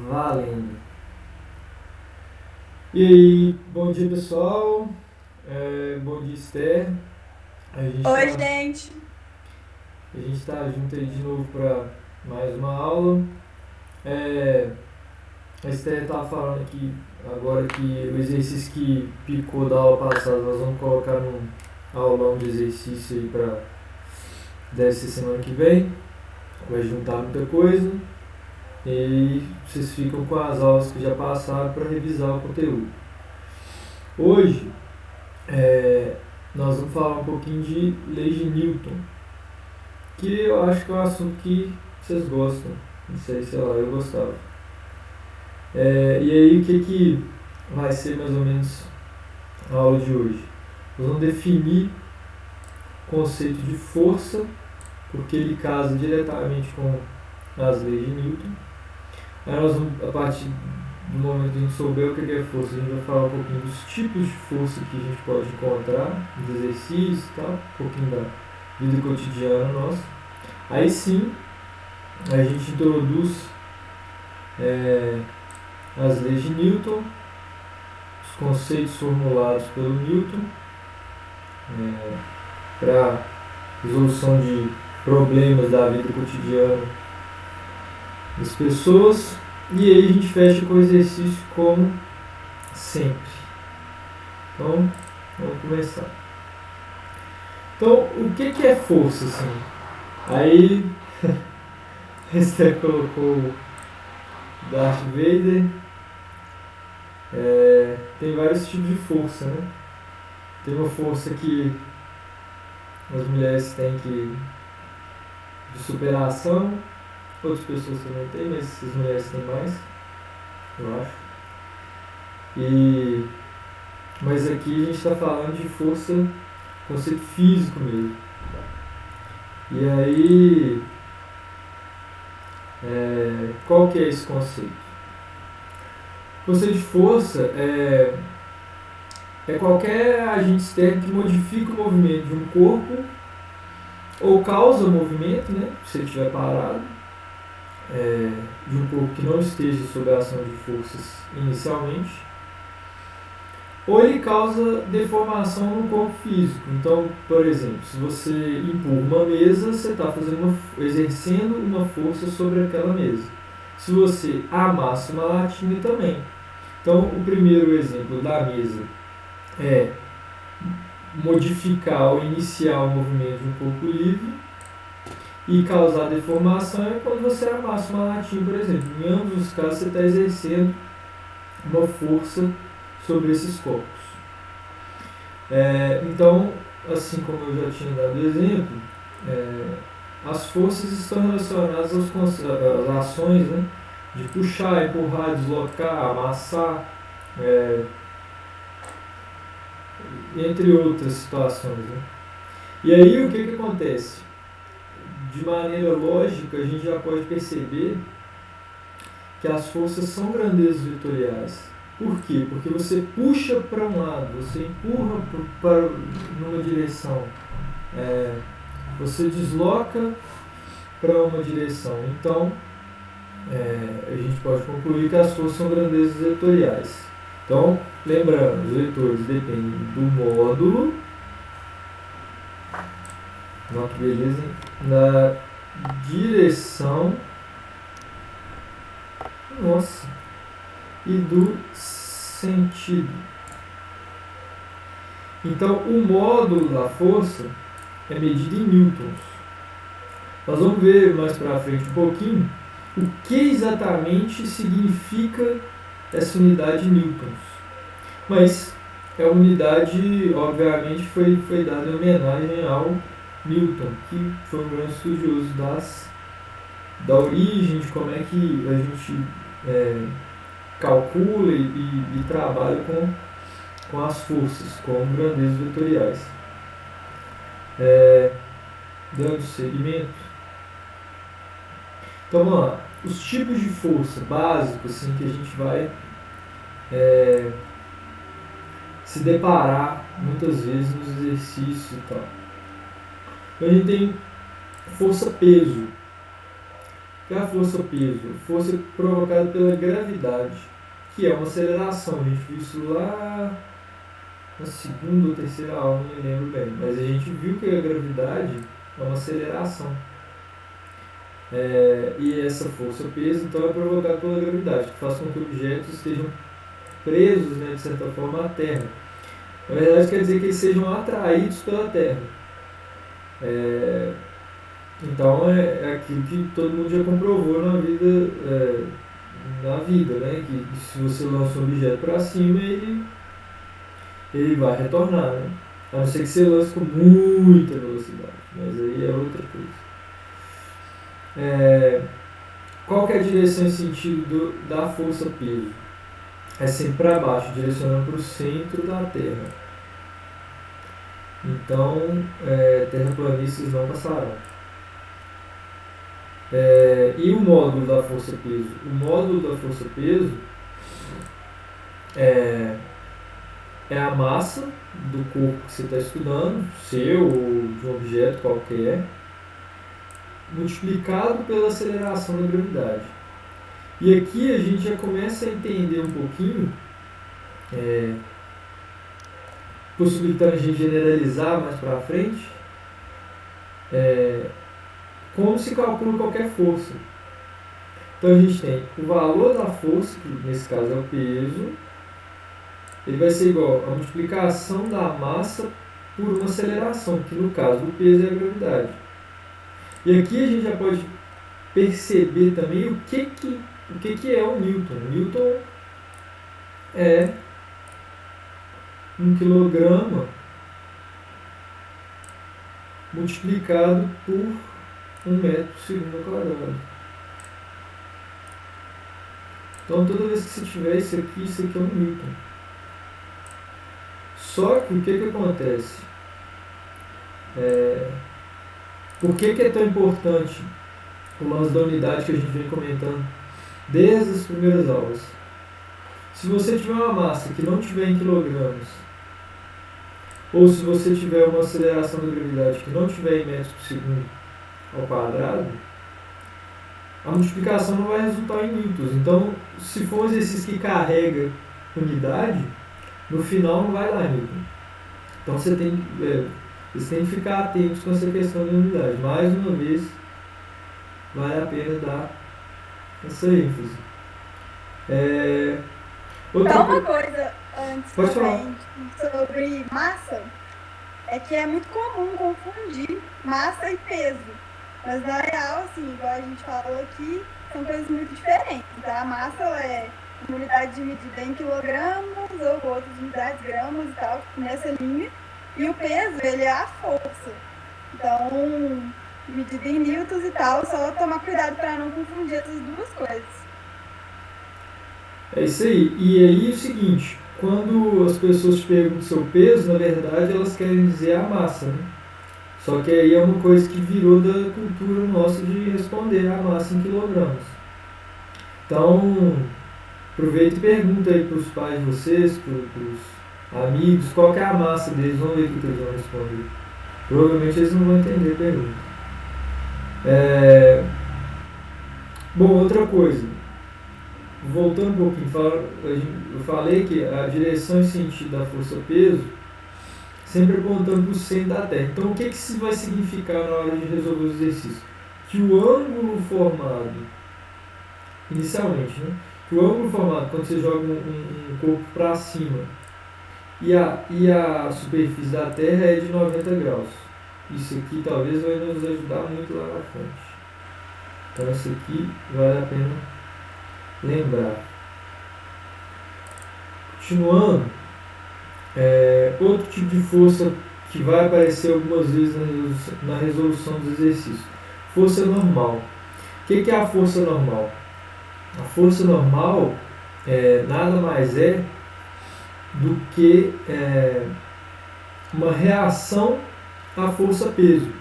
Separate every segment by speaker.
Speaker 1: Valendo. E aí, bom dia pessoal, bom dia Esther, a gente
Speaker 2: Oi,
Speaker 1: tá,
Speaker 2: gente.
Speaker 1: a gente tá junto aí de novo para mais uma aula. É, a Esther estava falando aqui agora que o exercício que picou da aula passada nós vamos colocar num aulão de exercício aí para dessa semana que vem, vai juntar muita coisa e aí vocês ficam com as aulas que já passaram para revisar o conteúdo. Hoje É, nós vamos falar um pouquinho de lei de Newton, que eu acho que é um assunto que vocês gostam. Não sei, sei lá, eu gostava. E aí, o que vai ser mais ou menos a aula de hoje? Nós vamos definir o conceito de força, porque ele casa diretamente com as leis de Newton. Aí nós vamos, a partir do momento que a gente souber o que é força, a gente vai falar um pouquinho dos tipos de força que a gente pode encontrar nos exercícios e tal, um pouquinho da vida cotidiana nossa. Aí sim, a gente introduz é, as leis de Newton, os conceitos formulados pelo Newton para resolução de problemas da vida cotidiana das pessoas. E aí a gente fecha com o exercício como sempre. Então, vamos começar. Então, o que é força, assim? Aí, você colocou Darth Vader. Tem vários tipos de força, né? Tem uma força que as mulheres têm de superação, outras pessoas também têm, mas as mulheres têm mais, eu acho. E, mas aqui a gente está falando de força, conceito físico mesmo. E aí, qual que é esse conceito? O conceito de força é qualquer agente externo que modifica o movimento de um corpo ou causa movimento, né, se ele estiver parado, de um corpo que não esteja sob a ação de forças inicialmente, ou ele causa deformação no corpo físico. Então, por exemplo, se você empurra uma mesa, você está exercendo uma força sobre aquela mesa. Se você amassa uma latinha também. Então, o primeiro exemplo da mesa é modificar ou iniciar o movimento de um corpo livre, e causar deformação é quando você amassa uma latinha, por exemplo. Em ambos os casos, você está exercendo uma força sobre esses corpos. Então, assim como eu já tinha dado exemplo, as forças estão relacionadas às ações, né, de puxar, empurrar, deslocar, amassar, entre outras situações. Né? E aí o que acontece? De maneira lógica, a gente já pode perceber que as forças são grandezas vetoriais. Por quê? Porque você puxa para um lado, você empurra para numa direção, você desloca para uma direção. Então, a gente pode concluir que as forças são grandezas vetoriais. Então, lembrando, os vetores dependem do módulo, nossa, beleza, da direção, nossa, e do sentido. Então, o módulo da força é medido em newtons. Nós vamos ver mais para frente um pouquinho o que exatamente significa essa unidade de newtons. Mas é uma unidade, obviamente, foi dada em homenagem ao Newton, que foi um grande estudioso da origem, de como é que a gente calcula e trabalha com as forças, com grandezas vetoriais. Dando seguimento. Então vamos lá. Os tipos de força básicos assim, que a gente vai se deparar muitas vezes nos exercícios e tal. Então a gente tem força-peso, que é a força-peso? Força provocada pela gravidade, que é uma aceleração. A gente viu isso lá na segunda ou terceira aula, não me lembro bem. Mas a gente viu que a gravidade é uma aceleração. E essa força-peso, então, é provocada pela gravidade, que faz com que objetos estejam presos, né, de certa forma, à Terra. Na verdade, quer dizer que eles sejam atraídos pela Terra. Então, é aquilo que todo mundo já comprovou na vida, né? Que se você lança um objeto para cima, ele vai retornar, né? A não ser que você lance com muita velocidade, mas aí é outra coisa. Qual que é a direção e sentido da força-peso? É sempre para baixo, direcionando para o centro da Terra. Então, terraplanistas não passarão. E o módulo da força-peso? O módulo da força-peso é a massa do corpo que você está estudando, seu ou de um objeto qualquer, multiplicado pela aceleração da gravidade. E aqui a gente já começa a entender um pouquinho, possibilitando a gente generalizar mais para frente, como se calcula qualquer força. Então a gente tem o valor da força, que nesse caso é o peso, ele vai ser igual a multiplicação da massa por uma aceleração, que no caso do peso é a gravidade. E aqui a gente já pode perceber também o que é o Newton. O Newton é 1 quilograma multiplicado por 1 metro por segundo quadrado. Então toda vez que você tiver isso aqui é um Newton. Só que o que acontece? Por que é tão importante o lance da unidade que a gente vem comentando desde as primeiras aulas? Se você tiver uma massa que não tiver em quilogramas, ou se você tiver uma aceleração da gravidade que não tiver em metros por segundo ao quadrado, a multiplicação não vai resultar em newtons. Então, se for um exercício que carrega unidade, no final não vai dar newton. Então vocês têm que ficar atentos com essa questão de unidade. Mais uma vez, vale a pena dar essa ênfase.
Speaker 2: Só uma coisa antes
Speaker 1: Pode
Speaker 2: também sobre massa, é que é muito comum confundir massa e peso. Mas na real, assim, igual a gente falou aqui, são coisas muito diferentes. Tá? A massa é uma unidade medida em quilogramas ou outras unidades, gramas e tal, nessa linha. E o peso, ele é a força. Então, medida em newtons e tal, só tomar cuidado para não confundir essas duas coisas.
Speaker 1: É isso aí. E aí é o seguinte, quando as pessoas te perguntam o seu peso, na verdade elas querem dizer a massa, né? Só que aí é uma coisa que virou da cultura nossa de responder a massa em quilogramas. Então, aproveita e pergunta aí para os pais de vocês, para os amigos, qual que é a massa deles, vamos ver o que eles vão responder. Provavelmente eles não vão entender a pergunta. Bom, outra coisa, voltando um pouquinho, eu falei que a direção e sentido da força-peso sempre apontando para o centro da Terra. Então, o que isso vai significar na hora de resolver os exercícios? Que o ângulo formado, inicialmente, né? Que o ângulo formado quando você joga um corpo para cima e a superfície da Terra é de 90 graus. Isso aqui talvez vai nos ajudar muito lá na frente. Então, isso aqui vale a pena lembrar. Continuando, outro tipo de força que vai aparecer algumas vezes na resolução dos exercícios. Força normal. O que é a força normal? A força normal nada mais é do que uma reação à força-peso.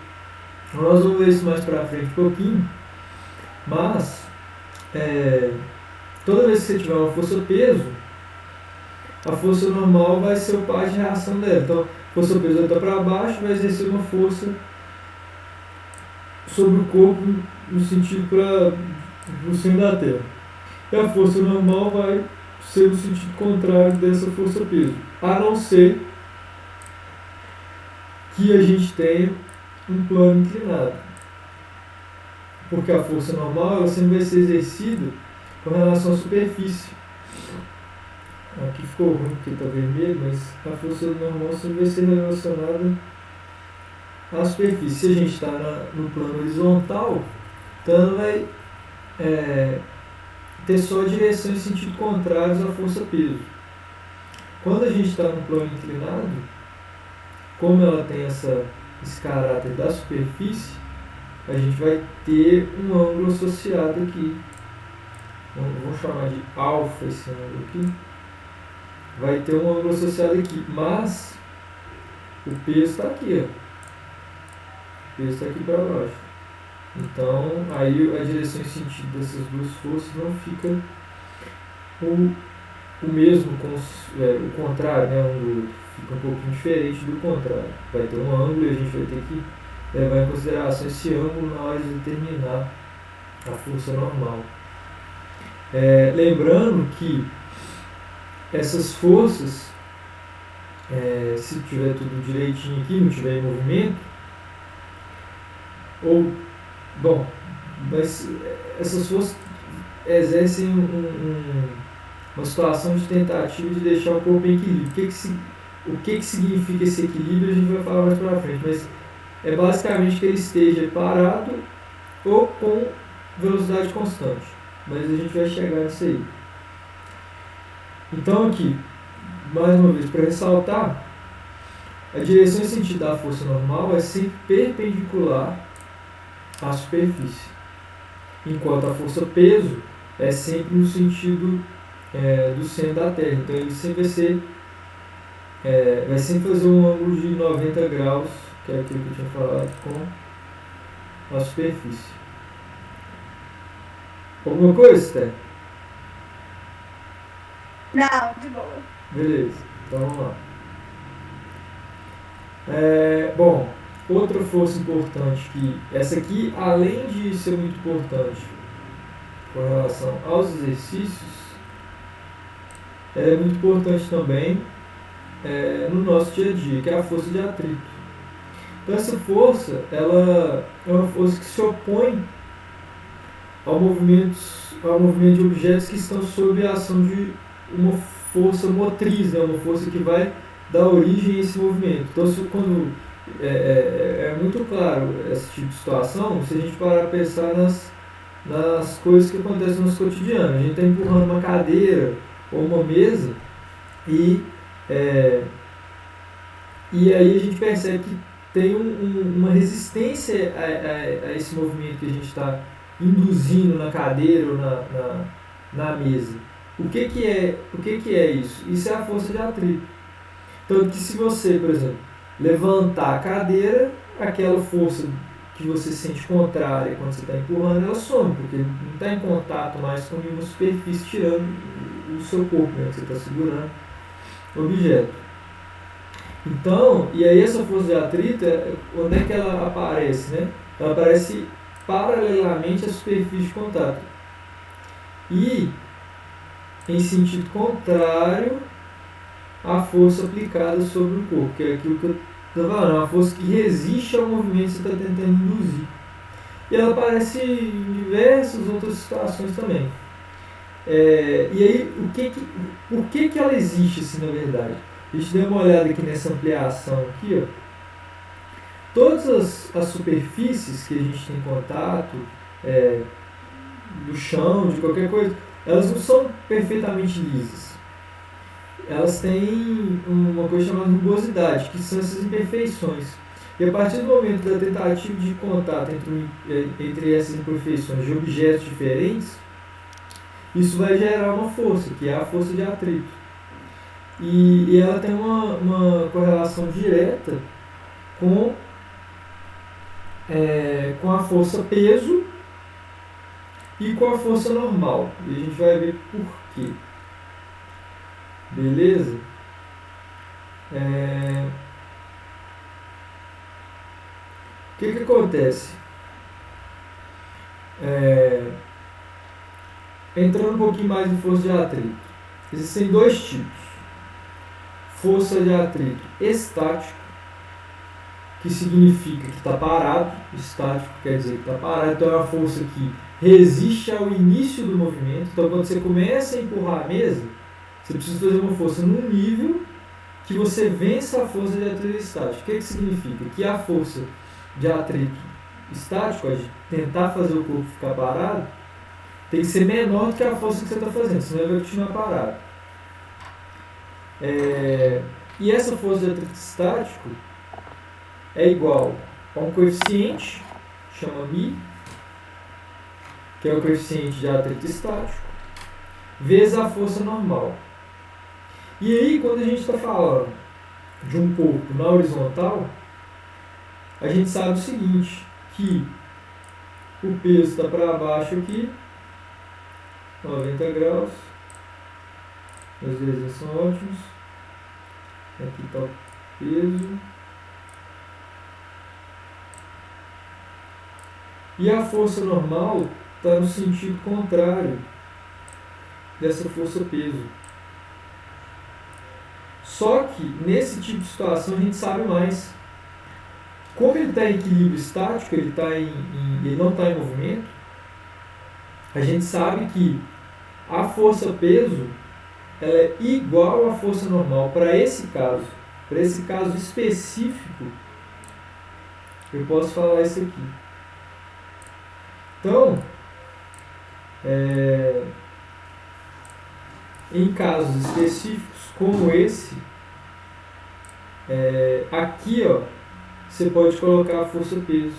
Speaker 1: Nós vamos ver isso mais para frente um pouquinho, mas toda vez que você tiver uma força-peso, a força normal vai ser o par de reação dela. Então, a força-peso está para baixo, vai exercer uma força sobre o corpo no sentido no centro da Terra. E a força normal vai ser no sentido contrário dessa força-peso, a não ser que a gente tenha um plano inclinado, porque a força normal ela sempre vai ser exercida com relação à superfície. Aqui ficou ruim porque está vermelho, mas a força normal sempre vai ser relacionada à superfície. Se a gente está no plano horizontal, então ela vai ter só direção em sentido contrários à força-peso. Quando a gente está no plano inclinado, como ela tem esse caráter da superfície, a gente vai ter um ângulo associado aqui. Vamos chamar de alfa esse ângulo aqui. Vai ter um ângulo associado aqui, mas o peso está aqui, ó. O peso está aqui para baixo. Então, aí a direção em sentido dessas duas forças não fica o mesmo, o contrário, né, um do outro. Fica um pouquinho diferente do contrário. Vai ter um ângulo e a gente vai ter que levar em consideração esse ângulo na hora de determinar a força normal. Lembrando que essas forças, se tiver tudo direitinho aqui, não tiver em movimento, mas essas forças exercem uma situação de tentativa de deixar o corpo em equilíbrio. O que significa esse equilíbrio a gente vai falar mais para frente, mas é basicamente que ele esteja parado ou com velocidade constante, mas a gente vai chegar nisso aí. Então aqui, mais uma vez, para ressaltar, a direção em sentido da força normal é sempre perpendicular à superfície, enquanto a força-peso é sempre no sentido do centro da Terra. Então ele sempre vai sempre fazer um ângulo de 90 graus, que é aquilo que eu tinha falado, com a superfície. Alguma coisa, Sté?
Speaker 2: Não, de boa.
Speaker 1: Beleza, então vamos lá. Outra força importante, que essa aqui, além de ser muito importante com relação aos exercícios, ela é muito importante também no nosso dia a dia, que é a força de atrito. Então essa força, ela é uma força que se opõe ao movimento de objetos que estão sob a ação de uma força motriz, né? Uma força que vai dar origem a esse movimento. Então, quando é muito claro esse tipo de situação, se a gente parar para pensar nas coisas que acontecem no nosso cotidiano. A gente está empurrando uma cadeira ou uma mesa e aí a gente percebe que tem uma resistência a esse movimento que a gente está induzindo na cadeira ou na mesa. O que é isso? Isso é a força de atrito. Tanto que se você, por exemplo, levantar a cadeira, aquela força que você sente contrária quando você está empurrando, ela some, porque não está em contato mais com nenhuma superfície tirando o seu corpo, né, que você está segurando o objeto. Então, e aí essa força de atrito, onde é que ela aparece, né? Ela aparece paralelamente à superfície de contato. E em sentido contrário à força aplicada sobre o corpo, que é aquilo que eu estou falando, uma força que resiste ao movimento que você está tentando induzir. E ela aparece em diversas outras situações também. E aí, por que ela existe assim, na verdade? A gente deu uma olhada aqui nessa ampliação aqui, ó. Todas as superfícies que a gente tem contato, do chão, de qualquer coisa, elas não são perfeitamente lisas. Elas têm uma coisa chamada rugosidade, que são essas imperfeições. E a partir do momento da tentativa de contato entre essas imperfeições de objetos diferentes, isso vai gerar uma força, que é a força de atrito. E ela tem uma correlação direta com a força peso e com a força normal. E a gente vai ver por quê. Beleza? O que acontece? entrando um pouquinho mais em força de atrito, existem dois tipos. Força de atrito estático, que significa que está parado, estático quer dizer que está parado, então é uma força que resiste ao início do movimento. Então, quando você começa a empurrar a mesa, você precisa fazer uma força num nível que você vença a força de atrito estático. O que significa? Que a força de atrito estático, de tentar fazer o corpo ficar parado, tem que ser menor do que a força que você está fazendo, senão ele vai continuar parado. E essa força de atrito estático é igual a um coeficiente, chama μ, que é o coeficiente de atrito estático, vezes a força normal. E aí, quando a gente está falando de um corpo na horizontal, a gente sabe o seguinte, que o peso está para baixo aqui, 90 graus, meus desenhos são ótimos, aqui está o peso, e a força normal está no sentido contrário dessa força-peso. Só que, nesse tipo de situação, a gente sabe mais. Como ele está em equilíbrio estático, ele não está em movimento, a gente sabe que a força-peso ela é igual à força normal para esse caso. Para esse caso específico, eu posso falar isso aqui. Então, em casos específicos como esse, aqui você pode colocar a força-peso.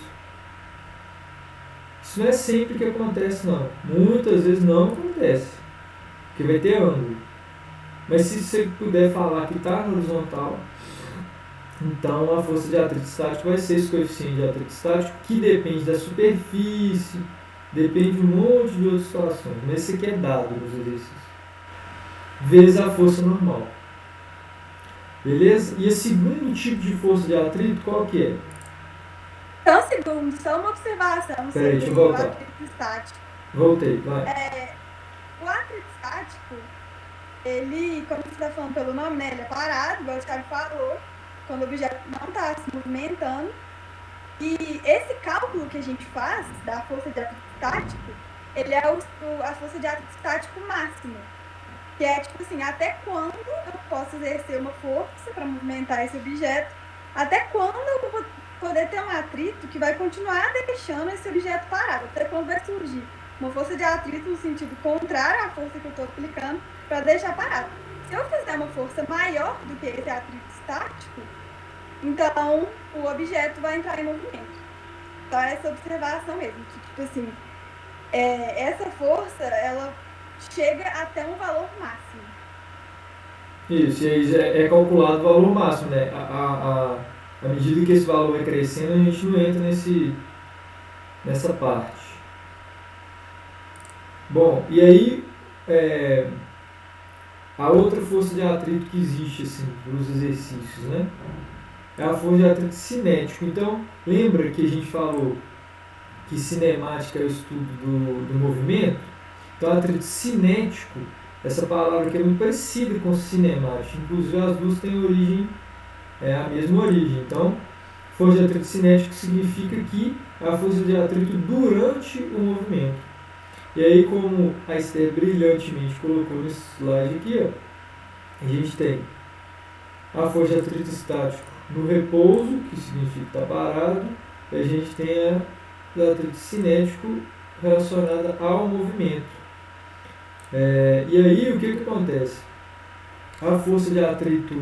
Speaker 1: Isso não é sempre que acontece, não. Muitas vezes não acontece, porque vai ter ângulo. Mas se você puder falar que está no horizontal, então a força de atrito estático vai ser esse coeficiente de atrito estático, que depende da superfície, depende de um monte de outras situações. Mas isso aqui é dado nos exercícios. Vezes a força normal. Beleza? E o segundo tipo de força de atrito, qual que é?
Speaker 2: Só um segundo, só uma observação
Speaker 1: Peraí, deixa eu
Speaker 2: sobre o
Speaker 1: voltar.
Speaker 2: atrito estático.
Speaker 1: Voltei, vai.
Speaker 2: O atrito estático, ele, como você está falando pelo nome, né, ele é parado, igual o Thiago falou, quando o objeto não está se movimentando. E esse cálculo que a gente faz da força de atrito estático, ele é a força de atrito estático máximo. Que é tipo assim, até quando eu posso exercer uma força para movimentar esse objeto, até quando eu vou poder ter um atrito que vai continuar deixando esse objeto parado, até quando vai surgir uma força de atrito no sentido contrário à força que eu estou aplicando para deixar parado. Se eu fizer uma força maior do que esse atrito estático, então o objeto vai entrar em movimento. Então essa observação mesmo, que tipo assim, essa força, ela chega até um valor máximo.
Speaker 1: Isso, e aí é calculado o valor máximo, né? À medida que esse valor é crescendo, a gente não entra nessa parte. Bom, e aí a outra força de atrito que existe assim, para os exercícios, né? É a força de atrito cinético. Então, lembra que a gente falou que cinemática é o estudo do movimento? Então, atrito cinético, essa palavra que é muito parecida com cinemático, inclusive as duas têm a mesma origem. Então, força de atrito cinético significa que é a força de atrito durante o movimento. E aí, como a Esther brilhantemente colocou nesse slide aqui, a gente tem a força de atrito estático no repouso, que significa estar parado, e a gente tem a atrito cinético relacionada ao movimento. E aí, o que acontece? A força de atrito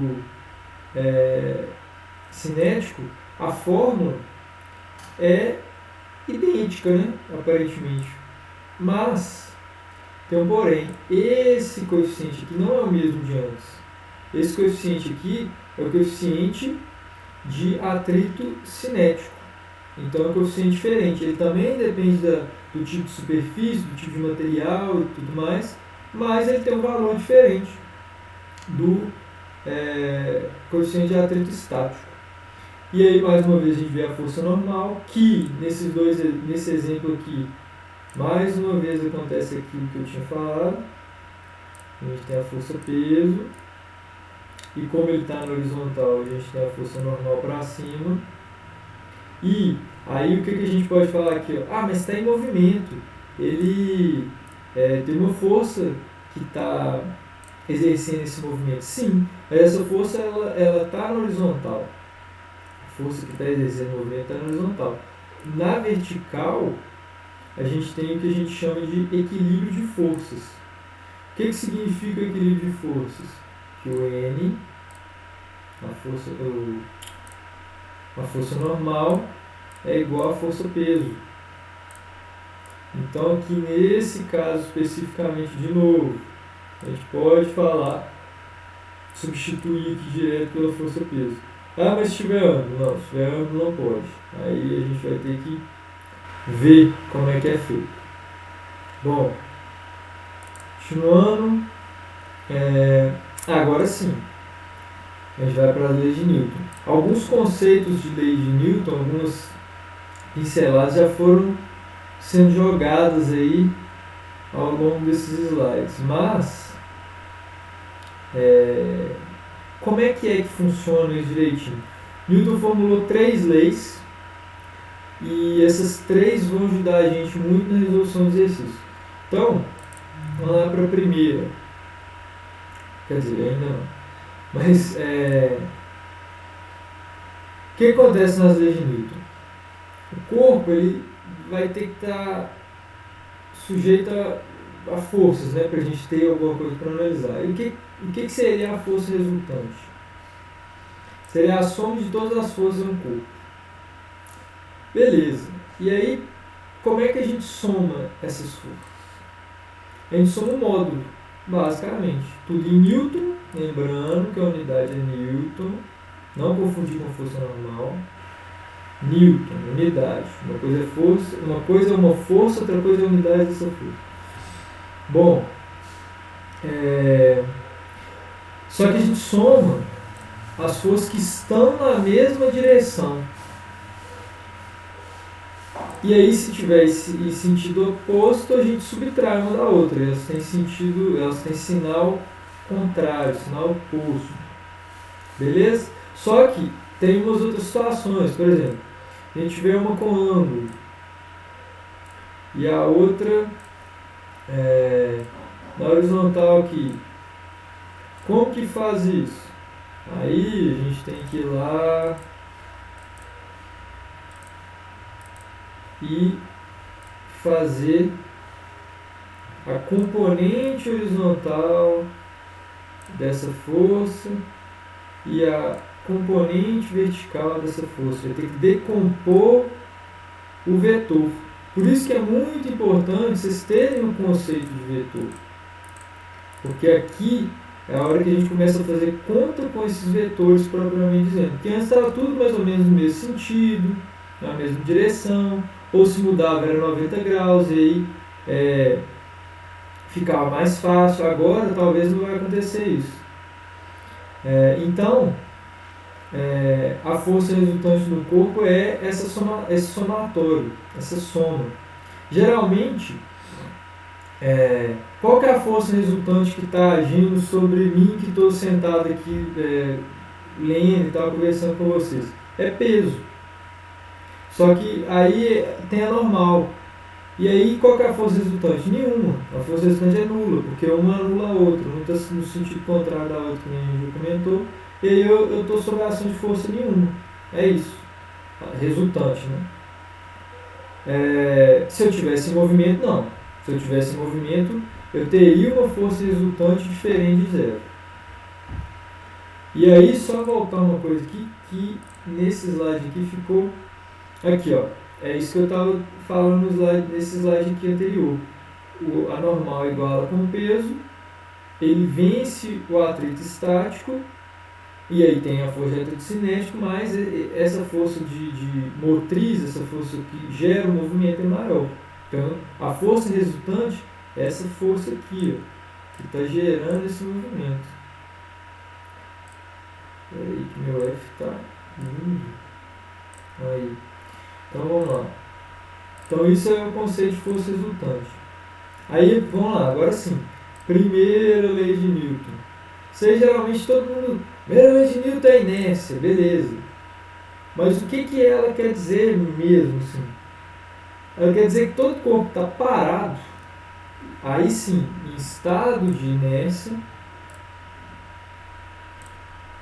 Speaker 1: cinético, a fórmula é idêntica, né? Aparentemente. Mas, tem um porém, esse coeficiente aqui não é o mesmo de antes. Esse coeficiente aqui é o coeficiente de atrito cinético. Então é um coeficiente diferente. Ele também depende do tipo de superfície, do tipo de material e tudo mais, mas ele tem um valor diferente do coeficiente de atrito estático. E aí, mais uma vez, a gente vê a força normal, que nesse exemplo aqui, Mais uma vez acontece aquilo que eu tinha falado. A gente tem a força peso. E como ele está na horizontal, a gente tem a força normal para cima. E aí o que a gente pode falar aqui? Ó? Mas está em movimento. Ele tem uma força que está exercendo esse movimento. Sim, mas essa força ela está na horizontal. A força que está exercendo o movimento está na horizontal. Na vertical, a gente tem o que a gente chama de equilíbrio de forças. O que significa o equilíbrio de forças? Que o N, a força normal, é igual à força peso. Então aqui nesse caso especificamente, de novo, a gente pode substituir aqui direto pela força peso. Mas se tiver ângulo? Não, se tiver ângulo não pode. Aí a gente vai ter que ver como é que é feito. Bom, continuando, agora sim, a gente vai para as leis de Newton. Alguns conceitos de lei de Newton, algumas pinceladas já foram sendo jogadas aí ao longo desses slides, mas como é que funciona isso direitinho? Newton formulou 3 leis e essas 3 vão ajudar a gente muito na resolução do exercício. Então, vamos lá para a primeira. Quer dizer, ainda não. Mas, o que acontece nas leis de Newton? O corpo ele vai ter que estar sujeito a forças, né, para a gente ter alguma coisa para analisar. E o que seria a força resultante? Seria a soma de todas as forças no corpo. Beleza. E aí, como é que a gente soma essas forças? A gente soma o módulo, basicamente. Tudo em Newton, lembrando que a unidade é Newton, não confundir com força normal. Newton, unidade. Uma coisa é força, uma coisa é uma força, outra coisa é a unidade dessa força. Bom, só que a gente soma as forças que estão na mesma direção. E aí, se tiver esse sentido oposto, a gente subtrai uma da outra. Elas têm sinal contrário, sinal oposto. Beleza? Só que tem umas outras situações. Por exemplo, a gente vê uma com ângulo e a outra na horizontal aqui. Como que faz isso? Aí a gente tem que ir lá e fazer a componente horizontal dessa força e a componente vertical dessa força. Vai ter que decompor o vetor. Por isso que é muito importante vocês terem um conceito de vetor. Porque aqui é a hora que a gente começa a fazer conta com esses vetores propriamente dizendo. Porque antes estava tudo mais ou menos no mesmo sentido, na mesma direção, ou se mudava era 90 graus, e aí ficava mais fácil. Agora talvez não vai acontecer isso. Então, a força resultante do corpo é esse somatório, essa soma. Geralmente, qual que é a força resultante que está agindo sobre mim, que estou sentado aqui lendo e tal, conversando com vocês? É peso. Só que aí tem a normal. E aí qual que é a força resultante? Nenhuma. A força resultante é nula, porque uma anula a outra, não está no sentido contrário da outra, que a gente já comentou. E aí eu estou sob a ação de força nenhuma. É isso. Resultante, né? Se eu tivesse em movimento, não. Se eu tivesse em movimento, eu teria uma força resultante diferente de zero. E aí, só voltar uma coisa aqui, que nesse slide aqui ficou... Aqui, ó. É isso que eu estava falando nesse slide aqui anterior. A normal iguala com o peso, ele vence o atrito estático, e aí tem a força de atrito cinético, mas essa força de motriz, essa força que gera o movimento é maior. Então, a força resultante é essa força aqui, ó, que está gerando esse movimento. Espera aí que meu F está lindo. Aí. Então vamos lá. Então isso é o conceito de força resultante. Aí, vamos lá, agora sim. Primeira lei de Newton. Isso aí geralmente todo mundo... Primeira lei de Newton é inércia, beleza. Mas o que ela quer dizer mesmo, assim? Ela quer dizer que todo corpo está parado, aí sim, em estado de inércia,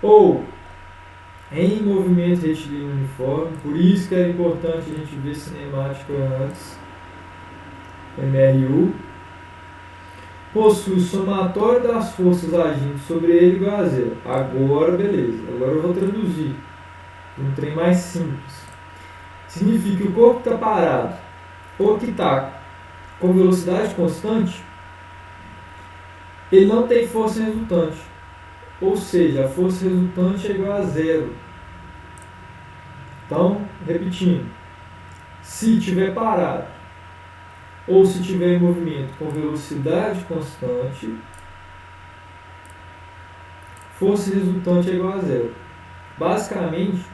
Speaker 1: ou em movimento retilíneo uniforme, por isso que é importante a gente ver cinemática antes, MRU, possui o somatório das forças agindo sobre ele igual a zero. Agora, beleza. Agora eu vou traduzir um trem mais simples. Significa que o corpo está parado, ou que está com velocidade constante, ele não tem força resultante. Ou seja, a força resultante é igual a zero. Então, repetindo, se estiver parado ou se estiver em movimento com velocidade constante, força resultante é igual a zero. Basicamente,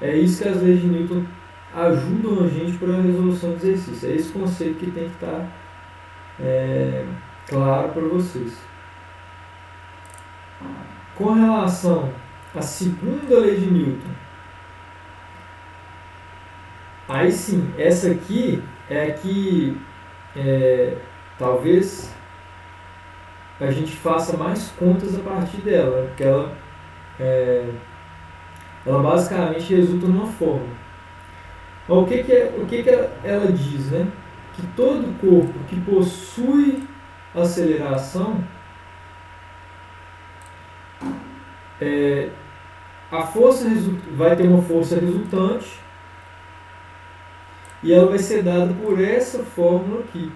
Speaker 1: é isso que as leis de Newton ajudam a gente para a resolução do exercício. É esse conceito que tem que estar claro para vocês. Com relação à segunda lei de Newton, aí sim, essa aqui é a que talvez a gente faça mais contas a partir dela, porque ela basicamente resulta numa fórmula. Mas o que ela diz, né? Que todo corpo que possui aceleração, a força vai ter uma força resultante e ela vai ser dada por essa fórmula aqui.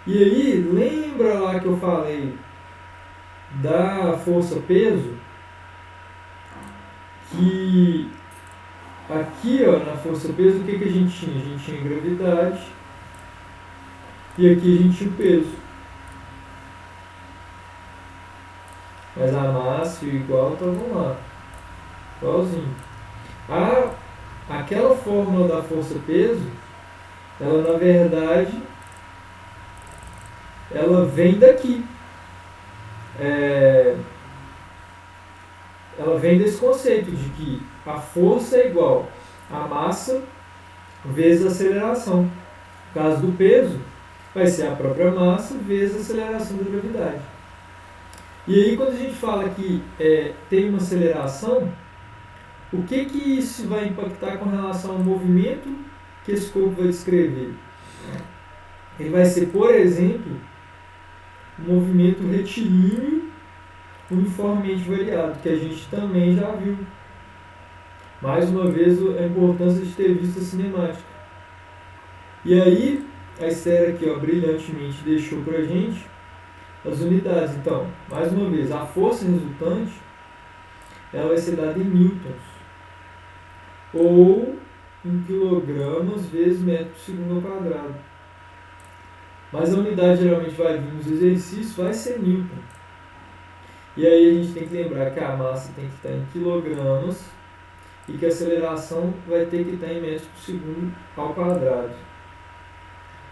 Speaker 1: E aí, lembra lá que eu falei da força-peso? Que aqui, ó, na força-peso, o que a gente tinha? A gente tinha gravidade e aqui a gente tinha o peso. Mas a massa e o igual estavam lá, igualzinho. Aquela fórmula da força-peso, ela na verdade, ela vem daqui. Ela vem desse conceito de que a força é igual a massa vezes a aceleração. No caso do peso, vai ser a própria massa vezes a aceleração da gravidade. E aí, quando a gente fala que tem uma aceleração, o que isso vai impactar com relação ao movimento que esse corpo vai descrever? Ele vai ser, por exemplo, um movimento retilíneo uniformemente variado, que a gente também já viu. Mais uma vez, a importância de ter visto a cinemática. E aí, a Esther aqui, ó, brilhantemente deixou para a gente as unidades. Então, mais uma vez, a força resultante ela vai ser dada em newtons ou em quilogramas vezes metro por segundo ao quadrado. Mas a unidade geralmente vai vir nos exercícios, vai ser newton. E aí a gente tem que lembrar que a massa tem que estar em quilogramas e que a aceleração vai ter que estar em metros por segundo ao quadrado.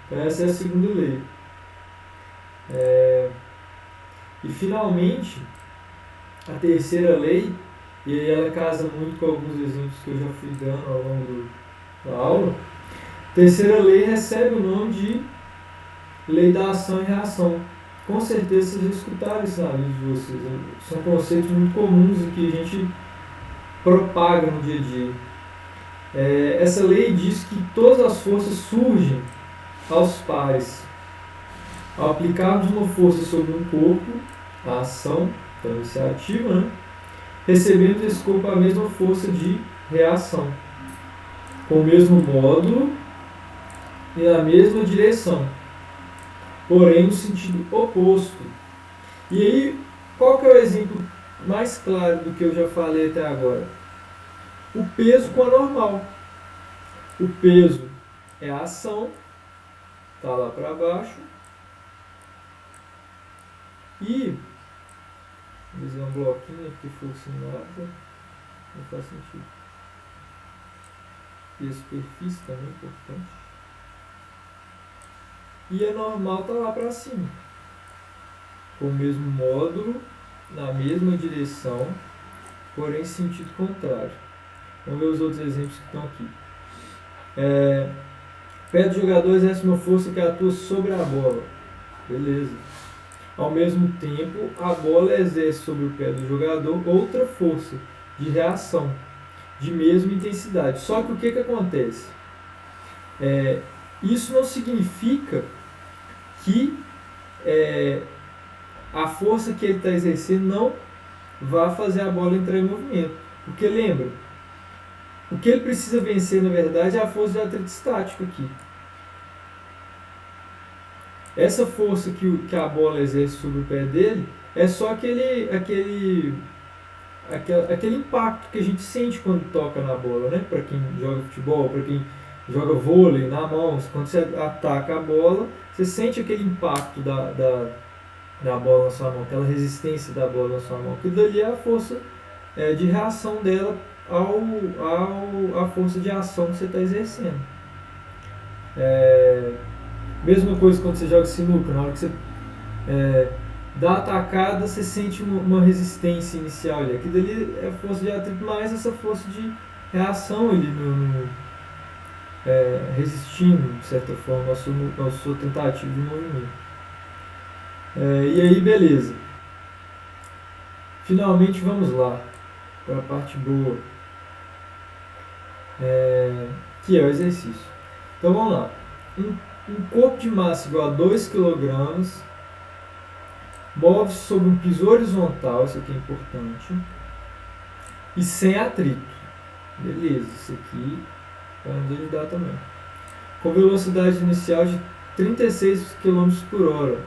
Speaker 1: Então essa é a segunda lei. E finalmente, a terceira lei, e aí ela casa muito com alguns exemplos que eu já fui dando ao longo da aula. A terceira lei recebe o nome de lei da ação e reação. Com certeza vocês já escutaram isso na vida de vocês. São conceitos muito comuns e que a gente propaga no dia a dia. Essa lei diz que todas as forças surgem aos pares. Ao aplicarmos uma força sobre um corpo, a ação, então iniciativa, né? Recebemos desse corpo a mesma força de reação, com o mesmo módulo e na mesma direção, porém no sentido oposto. E aí, qual que é o exemplo mais claro do que eu já falei até agora? O peso com a normal. O peso é a ação, está lá para baixo, e vou fazer um bloquinho porque força em nada não faz sentido. E a superfície também é importante. E a normal está lá para cima, com o mesmo módulo, na mesma direção, porém em sentido contrário. Vamos ver os outros exemplos que estão aqui. Pé do jogador exerce uma força que atua sobre a bola. Beleza. Ao mesmo tempo, a bola exerce sobre o pé do jogador outra força de reação, de mesma intensidade. Só que o que acontece? Isso não significa que a força que ele está exercendo não vai fazer a bola entrar em movimento. Porque lembra, o que ele precisa vencer, na verdade, é a força de atrito estático aqui. Essa força que a bola exerce sobre o pé dele é só aquele impacto que a gente sente quando toca na bola, né? Para quem joga futebol, para quem joga vôlei na mão, quando você ataca a bola, você sente aquele impacto da bola na sua mão, aquela resistência da bola na sua mão. Aquilo dali é a força de reação dela à força de ação que você está exercendo. Mesma coisa quando você joga sinuca, na hora que você dá a atacada, você sente uma resistência inicial ali. Aquilo ali é a força de atrito mais essa força de reação ali resistindo, de certa forma, à sua tentativa de movimento. E aí, beleza. Finalmente, vamos lá para a parte boa, que é o exercício. Então, vamos lá. Um corpo de massa igual a 2 kg move-se sobre um piso horizontal, isso aqui é importante, e sem atrito. Beleza, isso aqui vai nos ajudar também. Com velocidade inicial de 36 km por hora,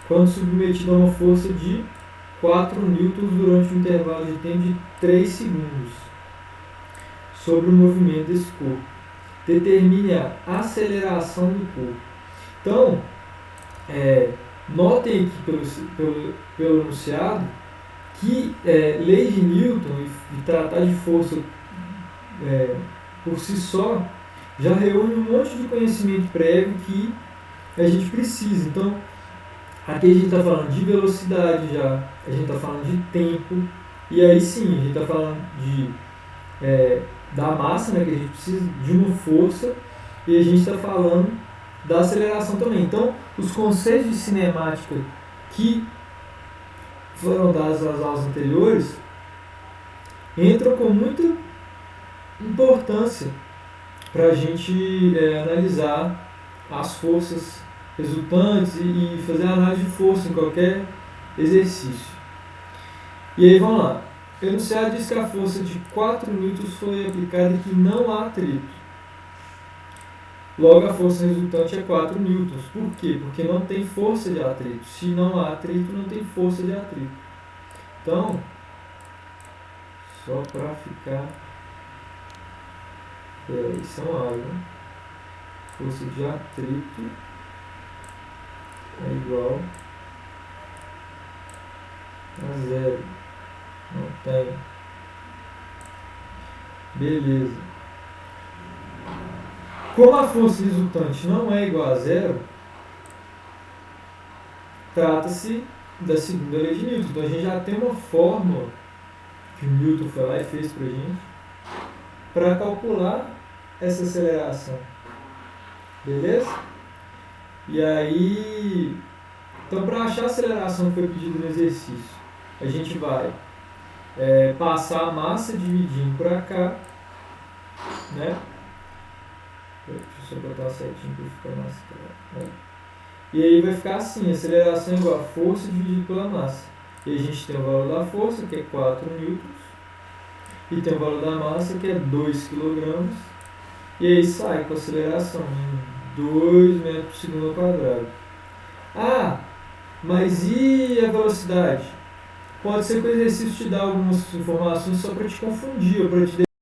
Speaker 1: quando submetido a uma força de 4 newtons durante um intervalo de tempo de 3 segundos sobre o movimento desse corpo. Determine a aceleração do corpo. Então, notem aqui pelo enunciado que lei de Newton e tratar de força por si só já reúne um monte de conhecimento prévio que a gente precisa. Então, aqui a gente está falando de velocidade já, a gente está falando de tempo, e aí sim, a gente está falando da massa, né, que a gente precisa de uma força, e a gente está falando da aceleração também. Então, os conceitos de cinemática que foram dados nas aulas anteriores entram com muita importância para a gente analisar as forças resultantes e fazer análise de força em qualquer exercício. E aí, vamos lá. O enunciado diz que a força de 4 newtons foi aplicada e que não há atrito. Logo, a força resultante é 4 newtons. Por quê? Porque não tem força de atrito. Se não há atrito, não tem força de atrito. Então, só para ficar... isso é uma aula, né? Força de atrito é igual a 0. Não tem. Beleza. Como a força resultante não é igual a 0, trata-se da segunda lei de Newton. Então a gente já tem uma fórmula que o Newton foi lá e fez para a gente para calcular essa aceleração. Beleza? E aí, então para achar a aceleração que foi pedida no exercício, a gente vai passar a massa dividindo para cá, né? Deixa eu só botar certinho para ficar mais claro. E aí vai ficar assim, a aceleração é igual a força dividido pela massa. E a gente tem o valor da força, que é 4 newtons, e tem o valor da massa, que é 2 kg, e aí sai com a aceleração em 2 metros por segundo ao quadrado. Ah, mas e a velocidade? Pode ser que o exercício te dê algumas informações só para te confundir, ou para te